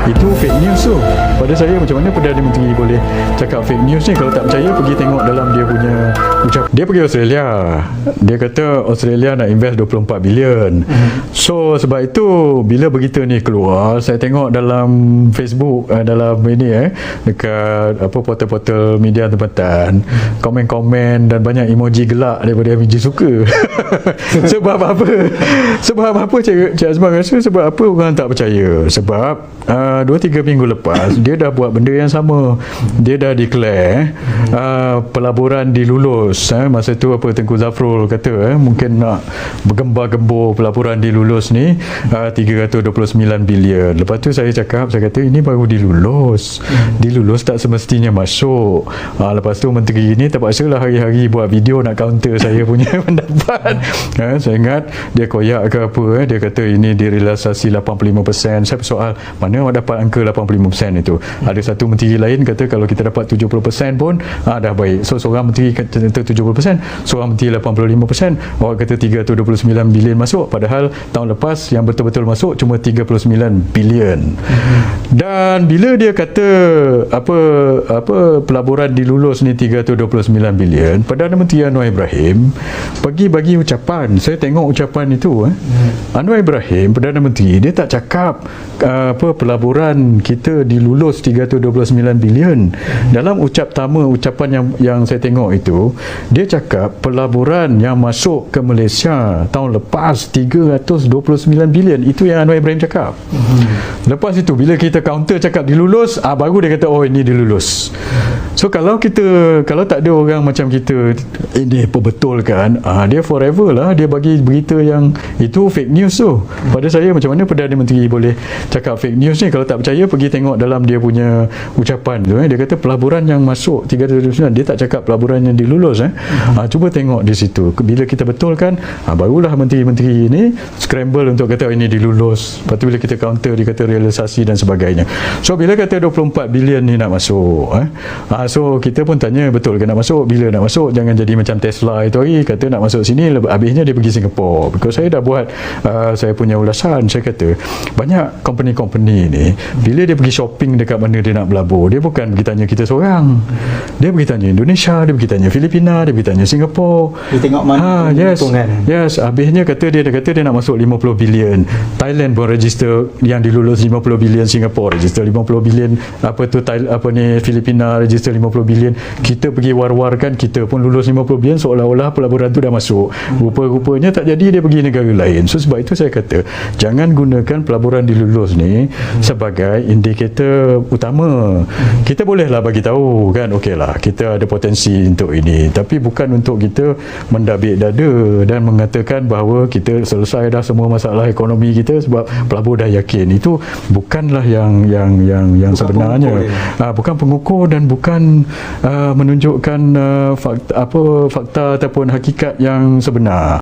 itu fake news tu. Pada saya, macam mana Perdana Menteri boleh cakap fake news ni? Kalau tak percaya, pergi tengok dalam dia punya ucapan. Dia pergi Australia, dia kata Australia nak invest 24 bilion. So sebab itu bila berita ni keluar, saya tengok dalam Facebook, dalam ini dekat apa portal-portal media tempatan, komen-komen dan banyak emoji gelak daripada emoji suka. Sebab apa? Sebab apa Cik Azman rasa? Sebab apa orang tak percaya? Sebab 2-3 minggu lepas dia dah buat benda yang sama. Dia dah declare pelaburan dilulus. Masa tu apa Tengku Zafrul kata mungkin nak bergembar-gembor pelaburan dilulus ni 329 bilion. Lepas tu saya kata ini baru dilulus. Dilulus tak semestinya masuk. Lepas tu menteri ni terpaksalah hari-hari buat video nak counter saya punya pendapat. Saya ingat dia koyak ke apa, dia kata ini direalisasi 85%. Saya soal mana awak dapat angka 85% itu. Ada satu menteri lain kata kalau kita dapat 70% pun dah baik. So seorang menteri kata 70%, seorang menteri 85%, awak kata 329 bilion masuk, padahal tahun lepas yang betul-betul masuk cuma 39 bilion. Dan bila dia kata apa pelaburan dilulus ni 329 bilion, Perdana Menteri Anwar Ibrahim pergi bagi ucapan. Saya tengok ucapan itu. Anwar Ibrahim, Perdana Menteri, dia tak cakap pelaburan kita dilulus 329 bilion. Dalam ucapan yang saya tengok itu, dia cakap pelaburan yang masuk ke Malaysia tahun lepas 329 bilion. Itu yang Anwar Ibrahim cakap. Lepas itu bila kita counter cakap dilulus, baru dia kata oh ini dilulus. So kalau tak ada orang macam kita ini perbetulkan, dia forever lah dia bagi berita yang itu fake news tu. Pada saya, macam mana Perdana Menteri boleh cakap fake news ni? Kalau tak percaya, pergi tengok dalam dia punya ucapan tu. Dia kata pelaburan yang masuk 329, dia tak cakap pelaburan yang dilulus. Cuba tengok di situ. Bila kita betulkan, barulah menteri-menteri ini scramble untuk kata ini dilulus. Lepas tu bila kita counter, dia kata realisasi dan sebagainya. So bila kata 24 bilion ni nak masuk, so kita pun tanya betul ke nak masuk, bila nak masuk. Jangan jadi macam Tesla itu hari kata nak masuk sini, habisnya dia pergi Singapura. Because saya dah buat saya punya ulasan. Saya kata banyak company ni bila dia pergi shopping dekat mana dia nak berlabur, dia bukan pergi tanya kita seorang, dia pergi tanya Indonesia, dia pergi tanya Filipina, dia pergi tanya Singapura, dia tengok mana yes, habisnya dia kata dia nak masuk 50 bilion. Thailand pun register yang dilulus 50 bilion, Singapura register 50 bilion, Filipina register 50 bilion. Kita pergi war-warkan kita pun lulus 50 bilion seolah-olah pelaburan tu dah masuk. Rupa-rupanya tak jadi, dia pergi negara lain. So sebab itu saya kata jangan gunakan pelaburan dilulus ni sebagai indikator utama. Kita bolehlah bagi tahu kan, okeylah kita ada potensi untuk ini, tapi bukan untuk kita mendabik dada dan mengatakan bahawa kita selesai dah semua masalah ekonomi kita sebab pelabur dah yakin. Itu bukanlah yang bukan sebenarnya. Bukan pengukur dan bukan menunjukkan fakta ataupun hakikat yang sebenar.